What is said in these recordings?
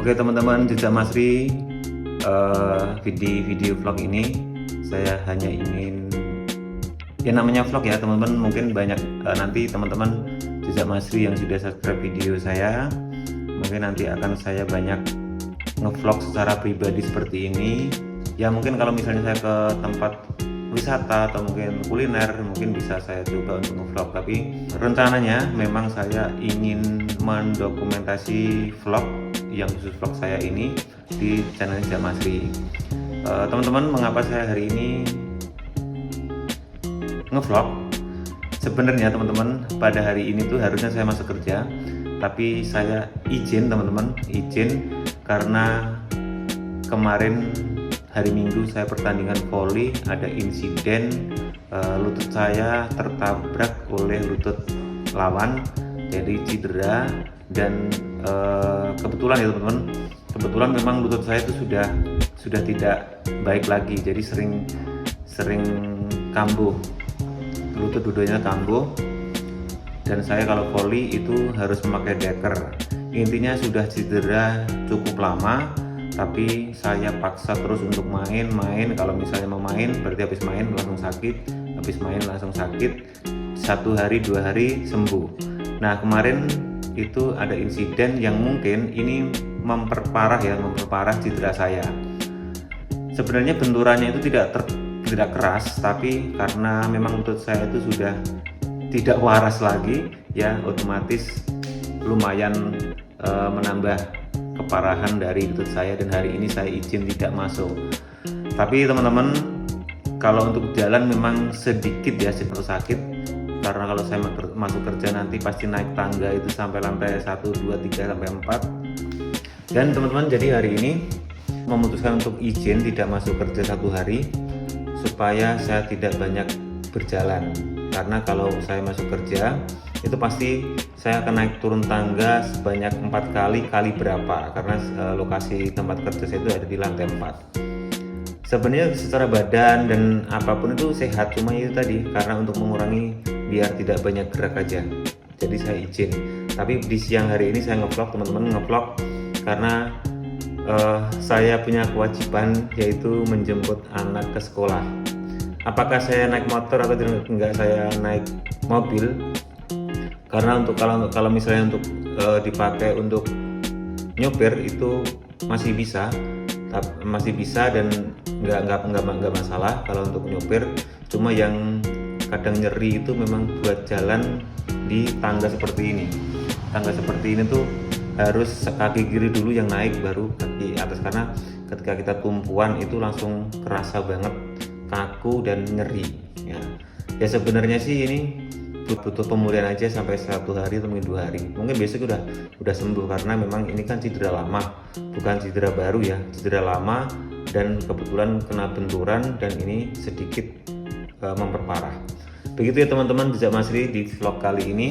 Oke teman-teman, jejak Masri, video vlog ini saya hanya ingin, ya namanya vlog ya teman-teman, mungkin banyak nanti teman-teman jejak Masri yang sudah subscribe video saya, mungkin nanti akan saya banyak ngevlog secara pribadi seperti ini. Ya mungkin kalau misalnya saya ke tempat wisata atau mungkin kuliner, mungkin bisa saya coba untuk ngevlog, tapi rencananya memang saya ingin mendokumentasi vlog yang khusus vlog saya ini di channel Jejak Masri. Teman-teman, mengapa saya hari ini ngevlog? Sebenarnya teman-teman, pada hari ini tuh harusnya saya masuk kerja, tapi saya izin teman-teman, izin karena kemarin hari Minggu saya pertandingan voli, ada insiden lutut saya tertabrak oleh lutut lawan, jadi cedera. Dan kebetulan ya teman-teman, kebetulan memang lutut saya itu sudah tidak baik lagi, jadi sering kambuh, lutut dua-duanya kambuh, dan saya kalau voli itu harus memakai deker. Intinya sudah cedera cukup lama, tapi saya paksa terus untuk main. Kalau misalnya mau main berarti habis main langsung sakit, habis main langsung sakit, 1 hari 2 hari sembuh. Nah kemarin itu ada insiden yang mungkin ini memperparah cedera saya. Sebenarnya benturannya itu tidak keras, tapi karena memang lutut saya itu sudah tidak waras lagi, ya otomatis lumayan menambah keparahan dari lutut saya, dan hari ini saya izin tidak masuk. Tapi teman-teman, kalau untuk jalan memang sedikit ya sakit, karena kalau saya masuk kerja nanti pasti naik tangga itu sampai lantai 1, 2, 3 sampai 4. Dan teman-teman, jadi hari ini memutuskan untuk izin tidak masuk kerja 1 hari supaya saya tidak banyak berjalan. Karena kalau saya masuk kerja itu pasti saya akan naik turun tangga sebanyak 4 kali berapa, karena lokasi tempat kerja saya itu ada di lantai 4. Sebenarnya secara badan dan apapun itu sehat, cuma itu tadi karena untuk mengurangi biar tidak banyak gerak aja, jadi saya izin. Tapi di siang hari ini saya ngevlog teman-teman, ngevlog karena saya punya kewajiban yaitu menjemput anak ke sekolah. Apakah saya naik motor atau enggak, saya naik mobil, karena untuk kalau misalnya untuk dipakai untuk nyopir itu masih bisa dan nggak masalah kalau untuk nyopir. Cuma yang kadang nyeri itu memang buat jalan di tangga seperti ini. Tangga seperti ini tuh harus kaki kiri dulu yang naik baru kaki atas, karena ketika kita tumpuan itu langsung kerasa banget kaku dan nyeri ya sebenarnya sih ini butuh pemulihan aja sampai 1 hari atau mungkin 2 hari, mungkin besok udah sembuh, karena memang ini kan cedera lama, bukan cedera baru ya, cedera lama dan kebetulan kena benturan dan ini sedikit memperparah. Begitu ya teman-teman, Jejak Masri di vlog kali ini.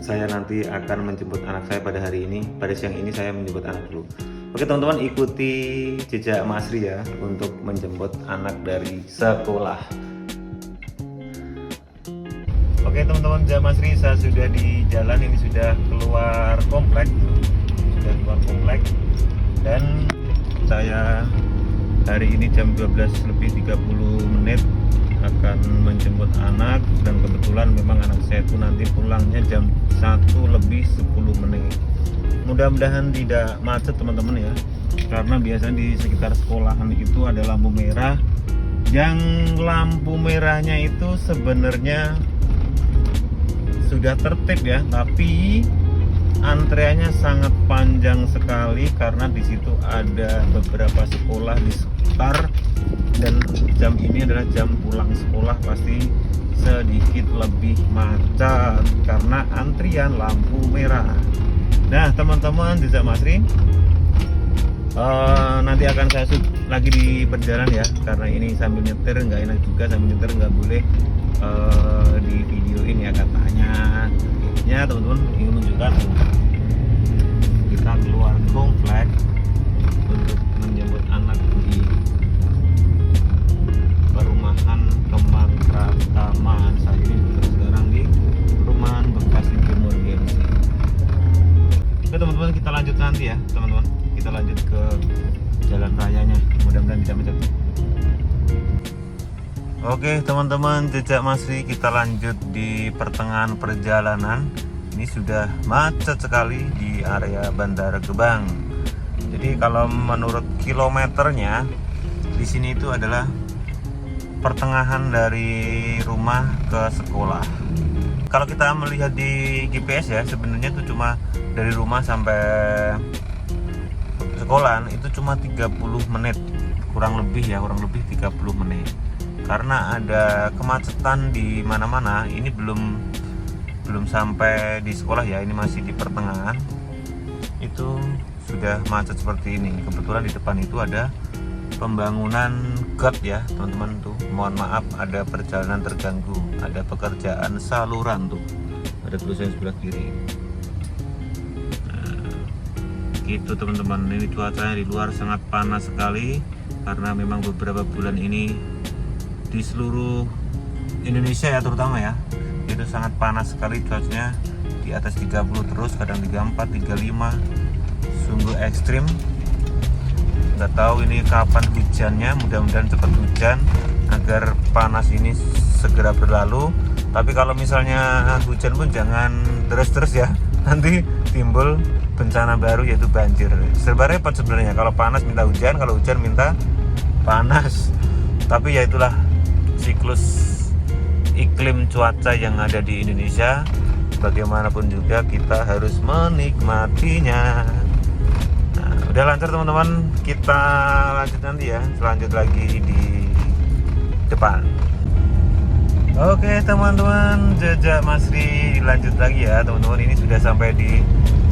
Saya nanti akan menjemput anak saya pada hari ini, pada siang ini saya menjemput anak dulu. Oke teman-teman, ikuti Jejak Masri ya untuk menjemput anak dari sekolah. Oke teman-teman, Jejak Masri, saya sudah di jalan, ini sudah keluar komplek, dan saya hari ini jam 12:30 akan menjemput anak, dan kebetulan memang anak saya itu nanti pulangnya jam 1:10. Mudah-mudahan tidak macet teman-teman ya, karena biasanya di sekitar sekolahan itu ada lampu merah, yang lampu merahnya itu sebenarnya sudah tertib ya, tapi antreannya sangat panjang sekali karena di situ ada beberapa sekolah di sekitar, dan jam ini adalah jam pulang sekolah, pasti sedikit lebih macet karena antrian lampu merah. Nah teman-teman, Jejak Masri, nanti akan saya shoot lagi di perjalanan ya, karena ini sambil nyetir nggak enak juga, sambil nyetir nggak boleh di video ini ya katanya. Ya teman-teman, ingin menunjukkan kita keluar komplek untuk menjemput anak di perumahan Kembang Pratama. Saat ini sekarang di perumahan Bekasi Timur GMC. Oke teman-teman, kita lanjut nanti ya teman-teman, kita lanjut ke jalan rayanya, mudah-mudahan tidak macet. Oke teman-teman, jejak Masri, kita lanjut di pertengahan perjalanan. Ini sudah macet sekali di area Bandara Gebang. Jadi kalau menurut kilometernya di sini itu adalah pertengahan dari rumah ke sekolah. Kalau kita melihat di GPS ya, sebenarnya itu cuma dari rumah sampai sekolah itu cuma 30 menit, kurang lebih 30 menit. Karena ada kemacetan di mana-mana, ini belum sampai di sekolah ya, ini masih di pertengahan. Itu sudah macet seperti ini. Kebetulan di depan itu ada pembangunan GAT ya teman-teman tuh. Mohon maaf ada perjalanan terganggu, ada pekerjaan saluran tuh, ada tulisan sebelah kiri. Nah, gitu teman-teman, ini cuacanya di luar sangat panas sekali karena memang beberapa bulan ini di seluruh Indonesia ya terutama ya, itu sangat panas sekali cuacanya, di atas 30 terus, kadang 34, 35, sungguh ekstrim. Nggak tahu ini kapan hujannya, mudah-mudahan cepat hujan agar panas ini segera berlalu. Tapi kalau misalnya hujan pun jangan terus-terus ya, nanti timbul bencana baru yaitu banjir. Serba repot sebenarnya, kalau panas minta hujan, kalau hujan minta panas. Tapi ya itulah siklus iklim cuaca yang ada di Indonesia. Bagaimanapun juga kita harus menikmatinya. Udah lancar teman-teman, kita lanjut nanti ya, selanjut lagi di depan. Oke teman-teman, jejak Masri lanjut lagi ya teman-teman. Ini sudah sampai di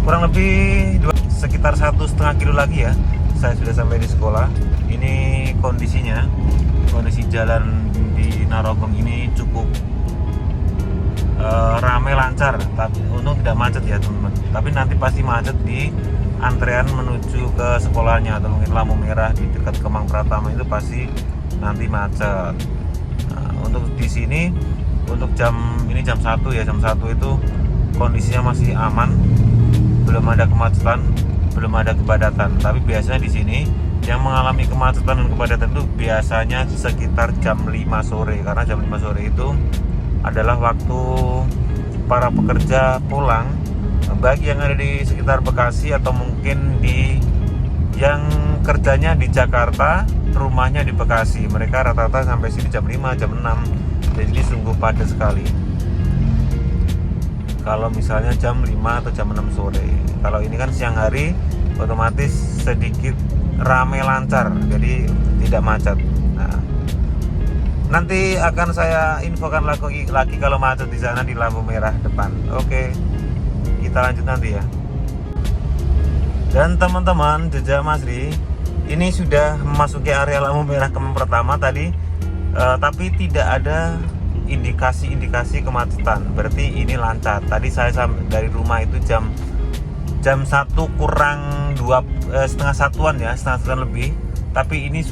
kurang lebih sekitar 1,5 kilo lagi ya, saya sudah sampai di sekolah. Ini kondisinya, kondisi jalan di Narogong ini cukup ramai lancar, tapi untung tidak macet ya teman-teman. Tapi nanti pasti macet di antrean menuju ke sekolahnya atau mungkin lampu merah di dekat Kemang Pratama itu pasti nanti macet. Nah, untuk di sini untuk jam 1 ya, jam 1 itu kondisinya masih aman, belum ada kemacetan, belum ada kepadatan. Tapi biasanya di sini yang mengalami kemacetan dan kepadatan itu biasanya sekitar jam 5 sore, karena jam 5 sore itu adalah waktu para pekerja pulang. Bagi yang ada di sekitar Bekasi atau mungkin yang kerjanya di Jakarta, rumahnya di Bekasi, mereka rata-rata sampai sini jam 5, jam 6. Jadi sungguh padat sekali kalau misalnya jam 5 atau jam 6 sore. Kalau ini kan siang hari, otomatis sedikit ramai lancar, jadi tidak macet. Nah, nanti akan saya infokan lagi kalau macet di sana di lampu merah depan. Oke, kita lanjut nanti ya. Dan teman-teman, jejak Masri ini sudah memasuki area lampu merah Kemang Pratama tadi, tapi tidak ada indikasi kemacetan. Berarti ini lancar. Tadi saya dari rumah itu jam 1 kurang setengah satuan ya, setengah satuan lebih. Tapi ini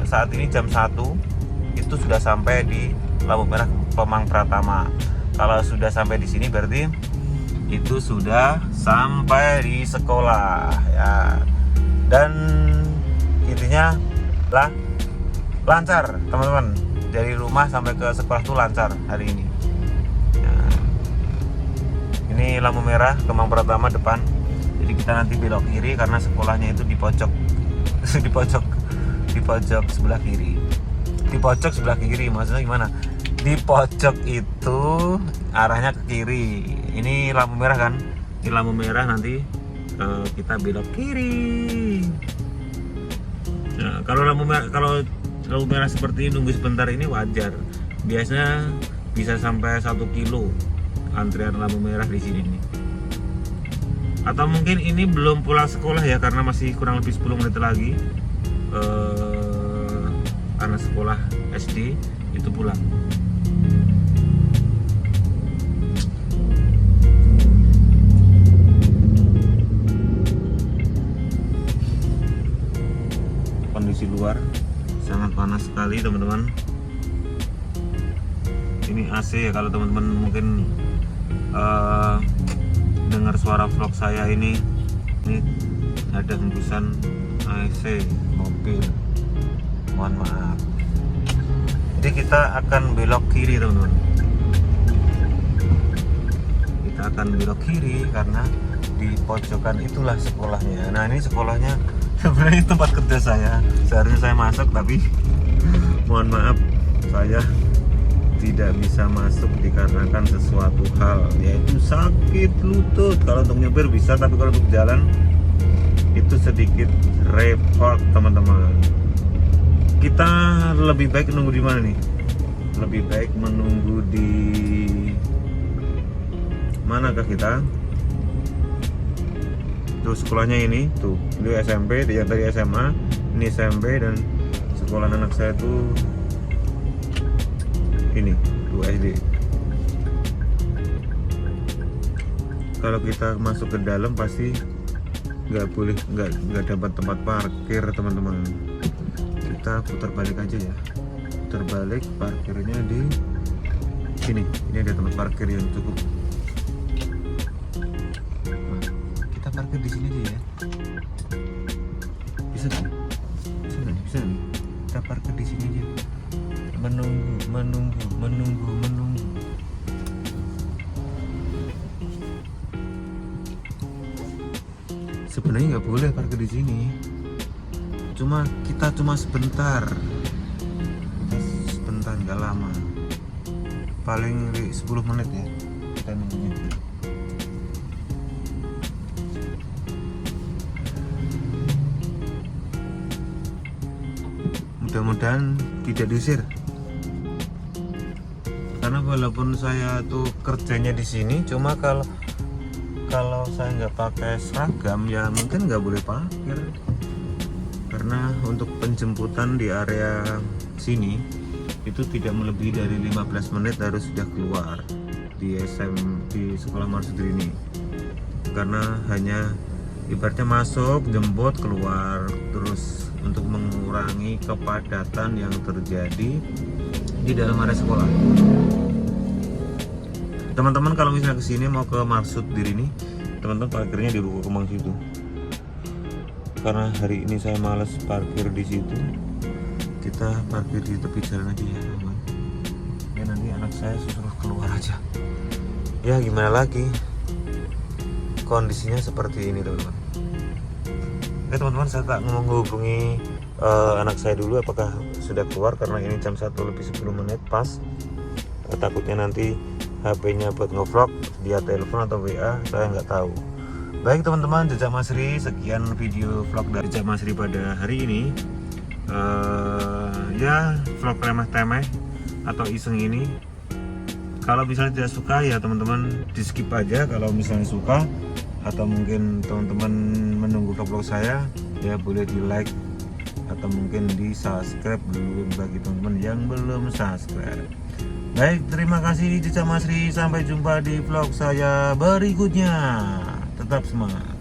saat ini jam 1 itu sudah sampai di lampu merah Kemang Pratama. Kalau sudah sampai di sini berarti itu sudah sampai di sekolah ya. Dan intinya lah lancar teman-teman, dari rumah sampai ke sekolah tuh lancar hari ini ya. Ini lampu merah Kemang Pratama depan, jadi kita nanti belok kiri karena sekolahnya itu di pojok di pojok sebelah kiri. Di pojok sebelah kiri maksudnya gimana? Di pojok itu arahnya ke kiri. Ini lampu merah kan? Ini lampu merah, nanti kita belok kiri. Nah, kalau lampu merah seperti ini, nunggu sebentar ini wajar. Biasanya bisa sampai 1 kilo antrian lampu merah di sini nih. Atau mungkin ini belum pulang sekolah ya, karena masih kurang lebih 10 menit lagi. Anak sekolah SD itu pulang. Kondisi luar sangat panas sekali teman-teman. Ini AC ya, kalau teman-teman mungkin dengar suara vlog saya ini ada hembusan AC mobil, mohon maaf. Jadi kita akan belok kiri teman-teman, kita akan belok kiri karena di pojokan itulah sekolahnya. Nah ini sekolahnya sebenarnya tempat kerja saya, seharusnya saya masuk tapi mohon maaf saya tidak bisa masuk dikarenakan sesuatu hal, yaitu sakit lutut. Kalau untuk nyopir bisa, tapi kalau untuk jalan itu sedikit repot teman-teman. Kita lebih baik menunggu di mana nih? Lebih baik menunggu di manakah kita? Tuh sekolahnya ini, tuh ini SMP, yang tadi SMA, ini SMP, dan sekolah anak saya tuh ini tuh SD. Kalau kita masuk ke dalam pasti nggak dapat tempat parkir teman-teman. Kita putar balik aja ya, putar balik, parkirnya di sini. Ini ada tempat parkir yang cukup. Kita parkir di sini aja ya. Bisa nggak? Bisa nggak? Kita parkir di sini aja. Menunggu. Sebenarnya nggak boleh parkir di sini. Kita cuma sebentar, nggak lama, paling 10 menit ya kita nunggunya. Mudah-mudahan tidak diusir, karena walaupun saya tuh kerjanya di sini, cuma kalau saya nggak pakai seragam ya mungkin nggak boleh parkir. Karena untuk penjemputan di area sini itu tidak melebihi dari 15 menit harus sudah keluar di sekolah Marsudri ini. Karena hanya ibaratnya masuk, jemput, keluar, terus untuk mengurangi kepadatan yang terjadi di dalam area sekolah. Teman-teman kalau misalnya kesini mau ke Marsudri ini, teman-teman parkirnya di Ruko Kemang situ. Karena hari ini saya males parkir di situ, kita parkir di tepi jalan aja ya teman. Ya nanti anak saya suruh keluar aja. Ya gimana lagi, kondisinya seperti ini teman-teman. Oke teman-teman, saya tak mau menghubungi anak saya dulu apakah sudah keluar, karena ini jam 1 lebih 10 menit pas. Takutnya nanti HP-nya buat ngevlog, dia telepon atau WA, saya nggak tahu. Baik teman-teman, Jejak Masri, sekian video vlog dari Jejak Masri pada hari ini. Ya vlog remeh-temeh atau iseng ini. Kalau misalnya tidak suka ya teman-teman di skip aja. Kalau misalnya suka atau mungkin teman-teman menunggu vlog saya, ya boleh di like atau mungkin di subscribe dulu bagi teman-teman yang belum subscribe. Baik, terima kasih Jejak Masri, sampai jumpa di vlog saya berikutnya. Tetap semangat.